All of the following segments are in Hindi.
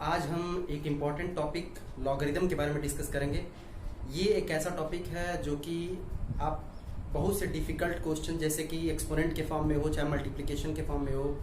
आज हम एक इम्पॉर्टेंट टॉपिक लॉगरिदम के बारे में डिस्कस करेंगे। ये एक ऐसा टॉपिक है जो कि आप बहुत से डिफ़िकल्ट क्वेश्चन जैसे कि एक्सपोनेंट के फॉर्म में हो, चाहे मल्टीप्लिकेशन के फॉर्म में हो,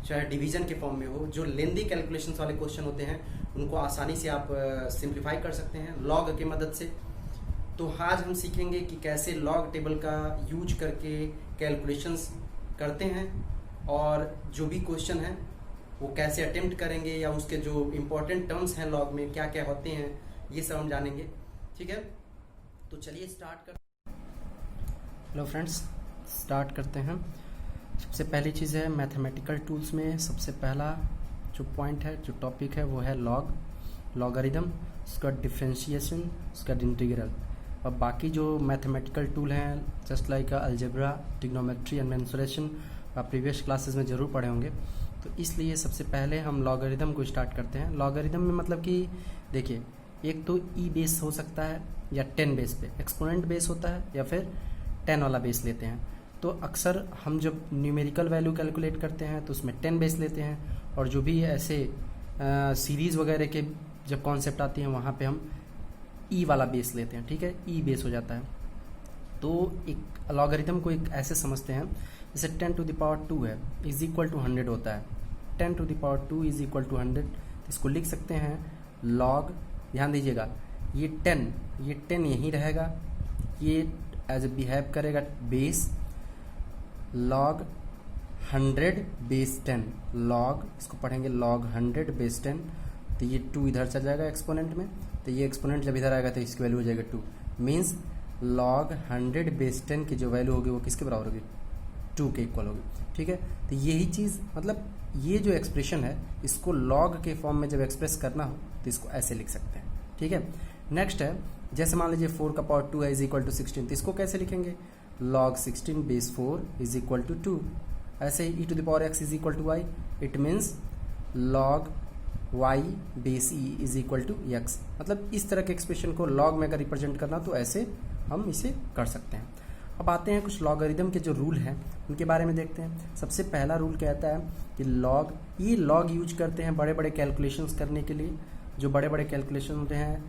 चाहे डिवीजन के फॉर्म में हो, जो लेंदी कैलकुलेशंस वाले क्वेश्चन होते हैं उनको आसानी से आप सिंप्लीफाई कर सकते हैं लॉग की मदद से। तो आज हम सीखेंगे कि कैसे लॉग टेबल का यूज करके कैलकुलेशंस करते हैं और जो भी क्वेश्चन है वो कैसे अटेम्प्ट करेंगे या उसके जो इम्पोर्टेंट टर्म्स हैं लॉग में क्या क्या होते हैं, ये सब हम जानेंगे। ठीक है, तो चलिए स्टार्ट कर। हेलो फ्रेंड्स, स्टार्ट करते हैं। सबसे पहली चीज़ है मैथमेटिकल टूल्स में सबसे पहला जो पॉइंट है, जो टॉपिक है वो है लॉगरिदम, उसका डिफरेंशिएशन, उसका इंटीग्रल। और बाकी जो मैथमेटिकल टूल हैं just like algebra, trigonometry and mensuration, आप प्रीवियस क्लासेस में ज़रूर पढ़े होंगे। तो इसलिए सबसे पहले हम लॉगरिदम को स्टार्ट करते हैं। लॉगरिदम में मतलब कि देखिए, एक तो ई बेस हो सकता है या 10 बेस पे, एक्सपोनेंट बेस होता है या फिर 10 वाला बेस लेते हैं। तो अक्सर हम जब न्यूमेरिकल वैल्यू कैलकुलेट करते हैं तो उसमें 10 बेस लेते हैं, और जो भी ऐसे सीरीज़ वगैरह के जब कॉन्सेप्ट आती हैं वहाँ पे हम ई वाला बेस लेते हैं। ठीक है, ई बेस हो जाता है। तो एक लॉगरिदम को एक ऐसे समझते हैं जैसे 10 टू द पावर 2 है इज इक्वल टू 100 होता है। 10 to the power 2 is equal to 100, इसको लिख सकते हैं लॉग। ध्यान दीजिएगा, ये 10 यहीं रहेगा, ये एज ए बिहेव करेगा बेस लॉग 100 बेस 10 लॉग, इसको पढ़ेंगे लॉग 100 बेस 10। तो ये 2 इधर चल जाएगा एक्सपोनेंट में, तो ये एक्सपोनेंट जब इधर आएगा तो इसकी वैल्यू हो जाएगा 2। मीन्स लॉग 100 बेस 10 की जो वैल्यू होगी वो किसके बराबर होगी? 2 के इक्वल होगी। ठीक है, तो यही चीज़ मतलब ये जो एक्सप्रेशन है इसको लॉग के फॉर्म में जब एक्सप्रेस करना हो तो इसको ऐसे लिख सकते हैं। ठीक है, नेक्स्ट है जैसे मान लीजिए 4 का पावर 2 है इज इक्वल टू 16, तो इसको कैसे लिखेंगे? Log 16 base 4 is equal to 2। ऐसे ही e to the power x is equal to y, it means log y base e is equal to x। मतलब इस तरह के एक्सप्रेशन को लॉग में अगर रिप्रेजेंट करना तो ऐसे हम इसे कर सकते हैं। अब आते हैं कुछ लॉगरिदम के जो रूल हैं उनके बारे में देखते हैं। सबसे पहला रूल कहता है कि ये लॉग यूज करते हैं बड़े बड़े कैलकुलेशंस करने के लिए। जो बड़े बड़े कैलकुलेशन होते हैं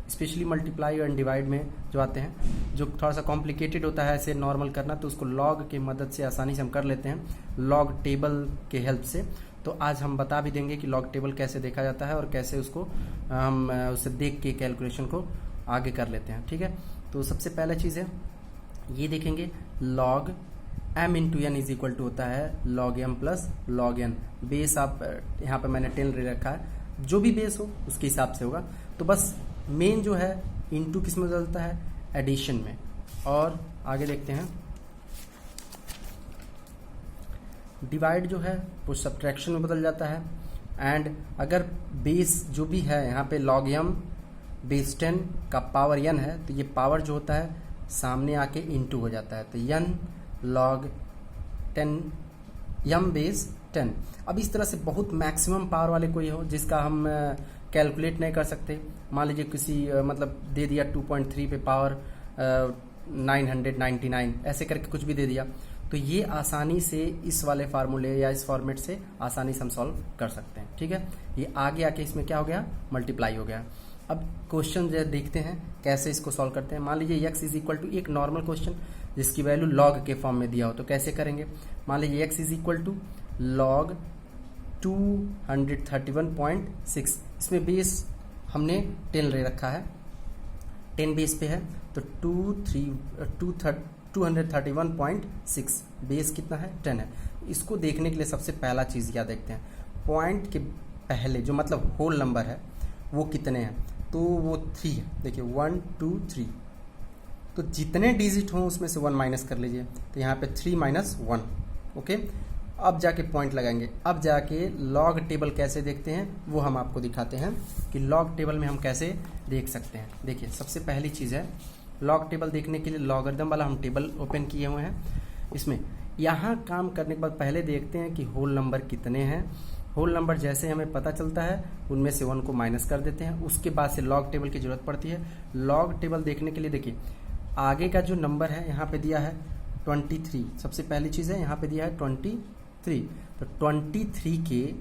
स्पेशली मल्टीप्लाई और डिवाइड में जो आते हैं, जो थोड़ा सा कॉम्प्लिकेटेड होता है ऐसे नॉर्मल करना, तो उसको लॉग की मदद से आसानी से हम कर लेते हैं लॉग टेबल के हेल्प से। तो आज हम बता भी देंगे कि लॉग टेबल कैसे देखा जाता है और कैसे उसको हम उसे देख के कैलकुलेशन को आगे कर लेते हैं। ठीक है, तो सबसे पहला चीज़ है ये देखेंगे log m into n is equal to होता है log m plus log n। Base आप यहाँ पे मैंने 10 ले रखा है, जो भी बेस हो उसके हिसाब से होगा। तो बस मेन जो है इंटू किस में बदलता है? एडिशन में। और आगे देखते हैं डिवाइड जो है वो सब्ट्रैक्शन में बदल जाता है। एंड अगर बेस जो भी है यहाँ पे लॉग m बेस 10 का पावर n है तो ये पावर जो होता है सामने आके इंटू हो जाता है, तो n लॉग 10 m बेस 10। अब इस तरह से बहुत मैक्सिमम पावर वाले कोई हो जिसका हम कैलकुलेट नहीं कर सकते, मान लीजिए किसी मतलब दे दिया 2.3 पे पावर 999 ऐसे करके कुछ भी दे दिया, तो ये आसानी से इस वाले फार्मूले या इस फॉर्मेट से आसानी से हम सॉल्व कर सकते हैं। ठीक है, ये आगे आके इसमें क्या हो गया? मल्टीप्लाई हो गया। अब क्वेश्चन जो देखते हैं कैसे इसको सॉल्व करते हैं। मान लीजिए x इज इक्वल टू एक नॉर्मल क्वेश्चन जिसकी वैल्यू लॉग के फॉर्म में दिया हो, तो कैसे करेंगे? मान लीजिए x is equal to log 231.6, इसमें बेस हमने 10 ले रखा है, 10 बेस पे है तो 231.6 बेस कितना है? 10 है। इसको देखने के लिए सबसे पहला चीज़ क्या देखते हैं? पॉइंट के पहले जो मतलब होल नंबर है वो कितने हैं? तो वो 3 है। देखिए 1 2 3, तो जितने डिजिट हों उसमें से 1 माइनस कर लीजिए, तो यहाँ पे 3 माइनस 1। ओके, अब जाके पॉइंट लगाएंगे। अब जाके लॉग टेबल कैसे देखते हैं वो हम आपको दिखाते हैं कि लॉग टेबल में हम कैसे देख सकते हैं। देखिए सबसे पहली चीज़ है लॉग टेबल देखने के लिए लॉगरिदम वाला हम टेबल ओपन किए हुए हैं। इसमें यहाँ काम करने के बाद पहले देखते हैं कि होल नंबर कितने हैं। होल नंबर जैसे हमें पता चलता है उनमें से 1 को माइनस कर देते हैं, उसके बाद से लॉग टेबल की जरूरत पड़ती है। लॉग टेबल देखने के लिए देखिए आगे का जो नंबर है यहाँ पे दिया है 23, सबसे पहली चीज़ है यहाँ पे दिया है 23, तो 23 के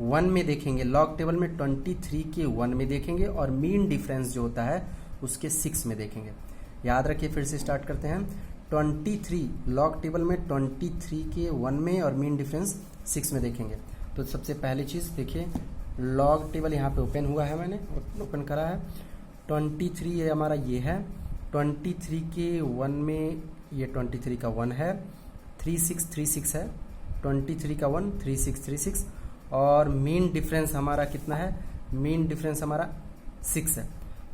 वन में देखेंगे, लॉग टेबल में 23 के 1 में देखेंगे और मीन डिफरेंस जो होता है उसके 6 में देखेंगे। याद रखिए, फिर से स्टार्ट करते हैं। 23 लॉग टेबल में 23 के 1 में और मीन डिफरेंस 6 में देखेंगे। तो सबसे पहली चीज़ देखिए, लॉग टेबल यहाँ पे ओपन हुआ है, मैंने ओपन करा है। 23 ये हमारा ये है, 23 के 1 में ये 23 का 1 है, 3636 है, 23 का 1 3636 और मीन डिफरेंस हमारा कितना है, मीन डिफरेंस हमारा 6 है।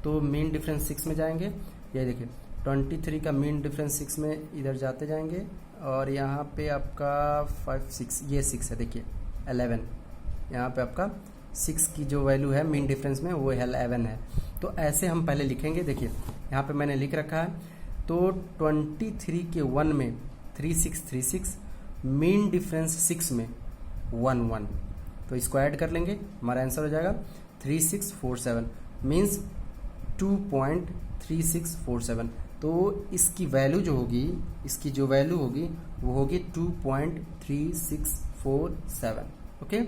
तो मीन डिफरेंस 6 में जाएंगे, ये देखिए 23 का मीन डिफरेंस 6 में इधर जाते जाएंगे और यहाँ पे आपका 5 6 ये 6 है, देखिए 11, यहाँ पे आपका 6 की जो वैल्यू है मीन डिफरेंस में वो 11 है। तो ऐसे हम पहले लिखेंगे, देखिए यहाँ पे मैंने लिख रखा है। तो 23 के 1 में 3636, मीन डिफरेंस 6 में 11, तो इसको ऐड कर लेंगे, हमारा आंसर हो जाएगा 3647 मीन्स 2.3647। तो इसकी वैल्यू जो होगी, इसकी जो वैल्यू होगी वो होगी 2.3647। ओके,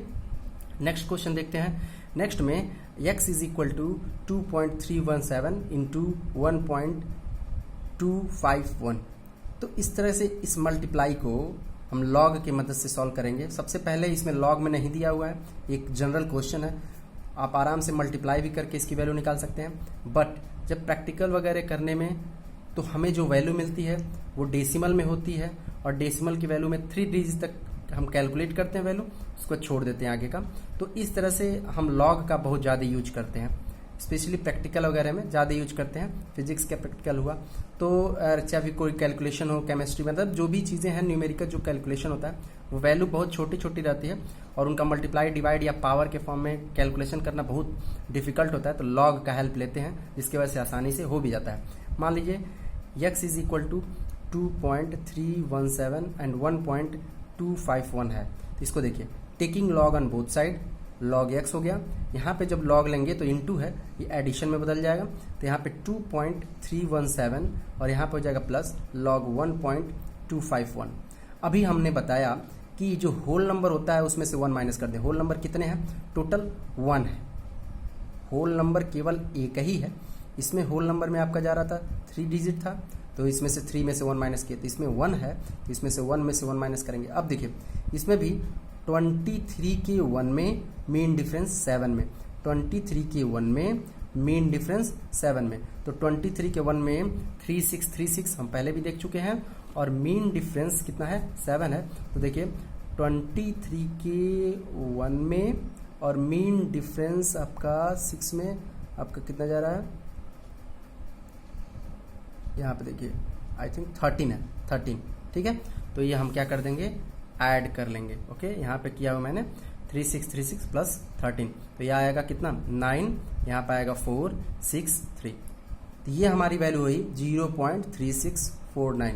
नेक्स्ट क्वेश्चन देखते हैं। नेक्स्ट में x is equal to 2.317 into 1.251। तो इस तरह से इस मल्टीप्लाई को हम लॉग की मदद से सॉल्व करेंगे। सबसे पहले इसमें लॉग में नहीं दिया हुआ है, एक जनरल क्वेश्चन है, आप आराम से मल्टीप्लाई भी करके इसकी वैल्यू निकाल सकते हैं। बट जब प्रैक्टिकल वगैरह करने में तो हमें जो वैल्यू मिलती है वो डेसिमल में होती है और डेसिमल की वैल्यू में 3 डिजिट तक हम कैलकुलेट करते हैं वैल्यू, उसको छोड़ देते हैं आगे का। तो इस तरह से हम लॉग का बहुत ज़्यादा यूज करते हैं, स्पेशली प्रैक्टिकल वगैरह में ज़्यादा यूज करते हैं। फिजिक्स का प्रैक्टिकल हुआ तो चाहे भी कोई कैलकुलेशन हो, केमिस्ट्री, मतलब जो भी चीज़ें हैं न्यूमेरिकल जो कैलकुलेशन होता है वो वैल्यू बहुत छोटी छोटी रहती है और उनका मल्टीप्लाई, डिवाइड या पावर के फॉर्म में कैलकुलेशन करना बहुत डिफिकल्ट होता है। तो लॉग का हेल्प लेते हैं जिसकी वजह से आसानी से हो भी जाता है। मान लीजिए x is equal to 2.317 and 1.251 है। तो इसको देखिए, taking log on both side, log x हो गया। यहाँ पे जब लॉग लेंगे तो इनटू है, ये एडिशन में बदल जाएगा। तो यहाँ पे 2.317 और यहाँ पे हो जाएगा प्लस लॉग 1.251। अभी हमने बताया कि जो होल नंबर होता है उसमें से 1 माइनस कर दें। होल नंबर कितने हैं? टोटल 1 है। होल नंबर केवल एक ही है। इसमें होल नंबर में आपका जा रहा था 3 डिजिट था, तो इसमें से 3 में से 1 माइनस किया, तो इसमें 1 है, तो इसमें से 1 में से 1 माइनस करेंगे। अब देखिए इसमें भी 23 के 1 में मीन डिफरेंस 7 में, 23 के 1 में मीन डिफरेंस 7 में, तो 23 के 1 में 3636 हम पहले भी देख चुके हैं और मीन डिफरेंस कितना है? 7 है। तो देखिए 23 के 1 में और मीन डिफरेंस आपका 6 में आपका कितना जा रहा है? यहाँ पे देखिए आई थिंक 13 है, 13, ठीक है। तो ये हम क्या कर देंगे? ऐड कर लेंगे। ओके, यहाँ पे किया हुआ मैंने 3636 प्लस 13, तो ये आएगा कितना? 9, यहाँ पे आएगा 463। तो ये हमारी वैल्यू हुई 0.3649।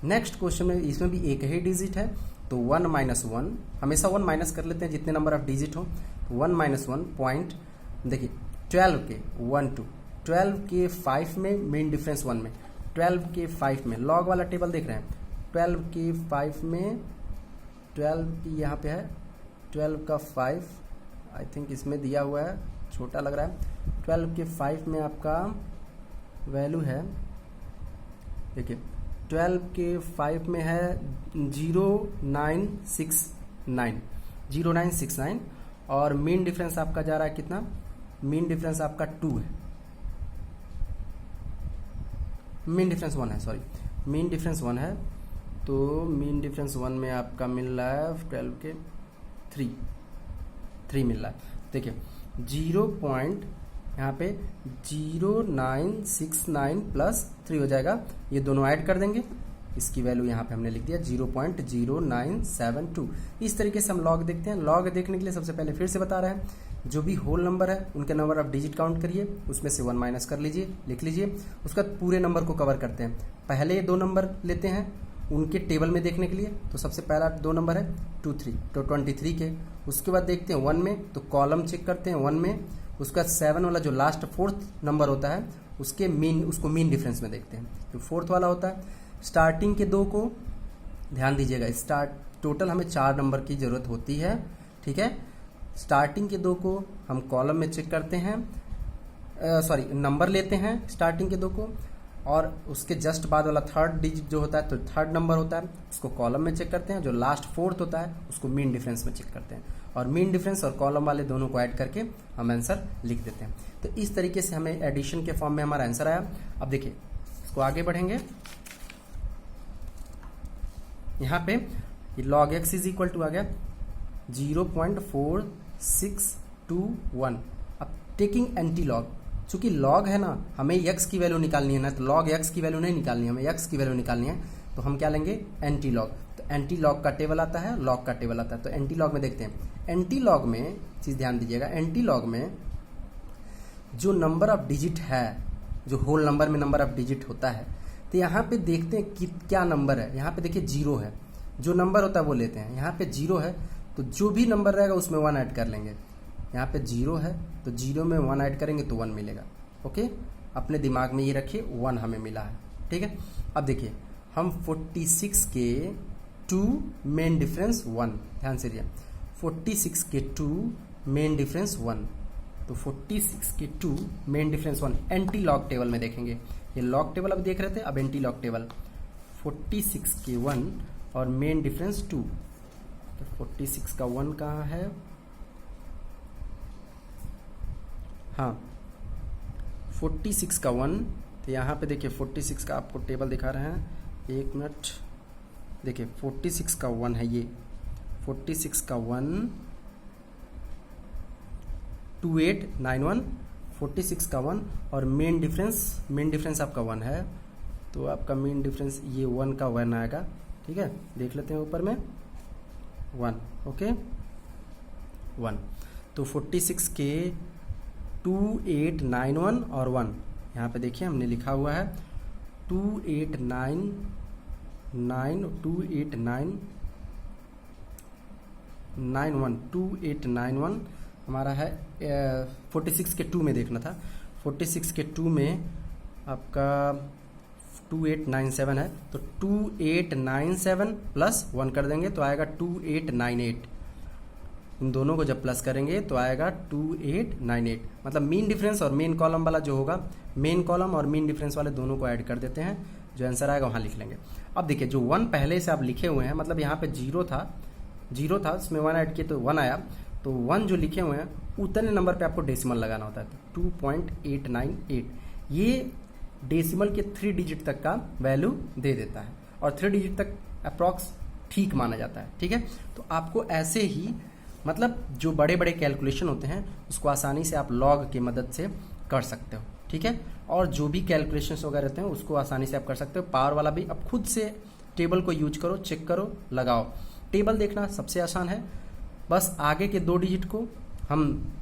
नेक्स्ट क्वेश्चन में इसमें भी एक ही डिजिट है, तो 1 माइनस 1, हमेशा 1 माइनस कर लेते हैं जितने नंबर ऑफ डिजिट हो। 1 माइनस 1 पॉइंट, देखिए 12 के 1 2, 12 के 5 में मीन डिफरेंस 1 में, 12 के 5 में, लॉग वाला टेबल देख रहे हैं, 12 के 5 में, 12 की यहाँ पे है, 12 का 5 आई थिंक इसमें दिया हुआ है, छोटा लग रहा है। 12 के 5 में आपका वैल्यू है, देखिए 12 के 5 में है 0969 और मीन डिफरेंस आपका जा रहा है कितना? मीन डिफरेंस आपका 2 है, मीन डिफरेंस 1 है, सॉरी, मीन डिफरेंस 1 है। तो मीन डिफरेंस 1 में आपका मिल रहा है 12 के 3 मिल रहा है। देखिए 0 पॉइंट यहाँ पे 0969 प्लस 3 हो जाएगा, ये दोनों ऐड कर देंगे, इसकी वैल्यू यहाँ पे हमने लिख दिया 0.0972। इस तरीके से हम लॉग देखते हैं। लॉग देखने के लिए सबसे पहले फिर से बता रहे हैं, जो भी होल नंबर है उनके नंबर ऑफ डिजिट काउंट करिए, उसमें से 1 माइनस कर लीजिए, लिख लीजिए, उसका पूरे नंबर को कवर करते हैं। पहले 2 नंबर लेते हैं उनके टेबल में देखने के लिए, तो सबसे पहला 2 नंबर है 2 3, तो 23 के, उसके बाद देखते हैं 1 में, तो कॉलम चेक करते हैं 1 में, उसका 7 वाला जो लास्ट 4th नंबर होता है उसके मीन, उसको मीन डिफरेंस में देखते हैं, तो 4th वाला होता है। स्टार्टिंग के 2 को ध्यान दीजिएगा, टोटल हमें 4 नंबर की जरूरत होती है, ठीक है। स्टार्टिंग के 2 को हम कॉलम में चेक करते हैं, नंबर लेते हैं स्टार्टिंग के 2 को, और उसके जस्ट बाद वाला थर्ड डिजिट जो होता है तो थर्ड नंबर होता है, उसको कॉलम में चेक करते हैं। जो लास्ट फोर्थ होता है उसको मीन डिफरेंस में चेक करते हैं, और मीन डिफरेंस और कॉलम वाले दोनों को ऐड करके हम आंसर लिख देते हैं। तो इस तरीके से हमें एडिशन के फॉर्म में हमारा आंसर आया। अब देखिए इसको आगे बढ़ेंगे। यहाँ पे log x is equal to आ गया 0.4621। अब टेकिंग एंटी लॉग, चूंकि लॉग है ना, हमें x की वैल्यू निकालनी है ना, तो log x की वैल्यू नहीं निकालनी है, हमें x की वैल्यू निकालनी है, तो हम क्या लेंगे एंटी लॉग। तो एंटी लॉग का टेबल आता है, लॉग का टेबल आता है। तो एंटी लॉग में देखते हैं, एंटी लॉग में चीज ध्यान दीजिएगा, एंटी लॉग में जो नंबर ऑफ डिजिट है, जो होल नंबर में नंबर ऑफ डिजिट होता है, तो यहाँ पे देखते हैं कि क्या नंबर है। यहाँ पे देखिए 0 है, जो नंबर होता है वो लेते हैं। यहाँ पे 0 है तो जो भी नंबर रहेगा उसमें 1 ऐड कर लेंगे। यहाँ पे 0 है तो 0 में 1 ऐड करेंगे तो 1 मिलेगा। ओके, अपने दिमाग में ये रखिए 1 हमें मिला है। ठीक है, अब देखिए हम 46 के 2 मेन डिफरेंस 1, ध्यान से दिया, 46 के 2 मेन डिफरेंस 1, तो 46 के 2 main difference 1 anti log table में देखेंगे। ये लॉग टेबल अब देख रहे थे, अब एंटी लॉग टेबल 46 के 1 और मेन डिफरेंस 2। तो 46 का 1 कहाँ है, हाँ 46 का 1, तो यहाँ पे देखिए 46 का आपको टेबल दिखा रहे हैं, 1 मिनट, देखिए 46 का 1 है ये, 46 का 1 2891, 46 का 1 और मेन डिफरेंस आपका 1 है, तो आपका मेन डिफरेंस ये 1 का 1 आएगा। ठीक है, देख लेते हैं ऊपर में 1, ओके 1, तो 46 के 2891 और 1, यहाँ पे देखिए हमने लिखा हुआ है 2891 हमारा है। 46 के 2 में देखना था, 46 के 2 में आपका 2897 है, तो 2897 प्लस 1 कर देंगे तो आएगा 2898। इन दोनों को जब प्लस करेंगे तो आएगा 2898। मतलब मीन डिफरेंस और मेन कॉलम वाला जो होगा, मेन कॉलम और मीन डिफरेंस वाले दोनों को ऐड कर देते हैं, जो आंसर आएगा वहाँ लिख लेंगे। अब देखिए जो 1 पहले से आप लिखे हुए हैं, मतलब यहाँ पे 0 था उसमें 1 ऐड किए तो 1 आया, तो 1 जो लिखे हुए हैं उतने नंबर पे आपको डेसिमल लगाना होता है, 2.898। ये डेसिमल के 3 डिजिट तक का वैल्यू दे देता है, और 3 डिजिट तक अप्रॉक्स ठीक माना जाता है। ठीक है, तो आपको ऐसे ही मतलब जो बड़े बड़े कैलकुलेशन होते हैं उसको आसानी से आप लॉग की मदद से कर सकते हो। ठीक है, और जो भी कैलकुलेशंस वगैरह रहते हैं उसको आसानी से आप कर सकते हो। पावर वाला भी अब खुद से टेबल को यूज करो, चेक करो, लगाओ। टेबल देखना सबसे आसान है, बस आगे के 2 डिजिट को हम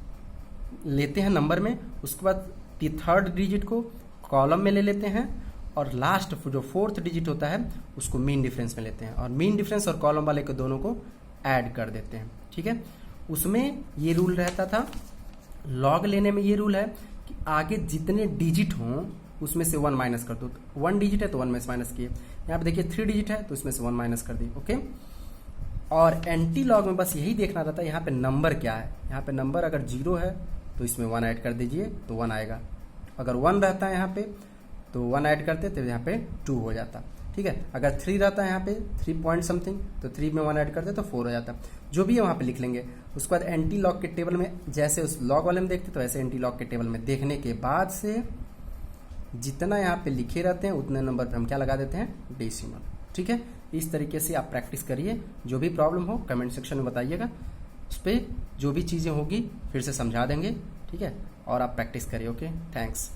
लेते हैं नंबर में, उसके बाद थर्ड डिजिट को कॉलम में ले लेते हैं, और लास्ट जो 4th डिजिट होता है उसको मीन डिफरेंस में लेते हैं, और मीन डिफरेंस और कॉलम वाले को दोनों को ऐड कर देते हैं। ठीक है, उसमें ये रूल रहता था, लॉग लेने में ये रूल है कि आगे जितने डिजिट हों उसमें से 1 माइनस कर दो। तो 1 डिजिट है तो 1 में से माइनस किए, यहाँ पे देखिए 3 डिजिट है तो इसमें से 1 माइनस कर दिए। ओके, और एंटी लॉग में बस यही देखना रहता है यहाँ पे नंबर क्या है। यहाँ पे नंबर अगर 0 है तो इसमें 1 ऐड कर दीजिए तो 1 आएगा, अगर 1 रहता है यहाँ पे तो 1 ऐड करते तो यहाँ पे 2 हो जाता। ठीक है, अगर 3 रहता है यहाँ पे 3 पॉइंट समथिंग तो 3 में 1 ऐड करते तो 4 हो जाता। जो भी है वहाँ पे लिख लेंगे। उसके बाद एंटी लॉग के टेबल में जैसे उस लॉग वाले में देखते तो ऐसे एंटी लॉग के टेबल में देखने के बाद से जितना यहाँ पे लिखे रहते हैं उतने नंबर पे हम क्या लगा देते हैं, डेसिमल। ठीक है, इस तरीके से आप प्रैक्टिस करिए। जो भी प्रॉब्लम हो कमेंट सेक्शन में बताइएगा, उस पर जो भी चीज़ें होगी फिर से समझा देंगे। ठीक है, और आप प्रैक्टिस करिए। Okay, thanks.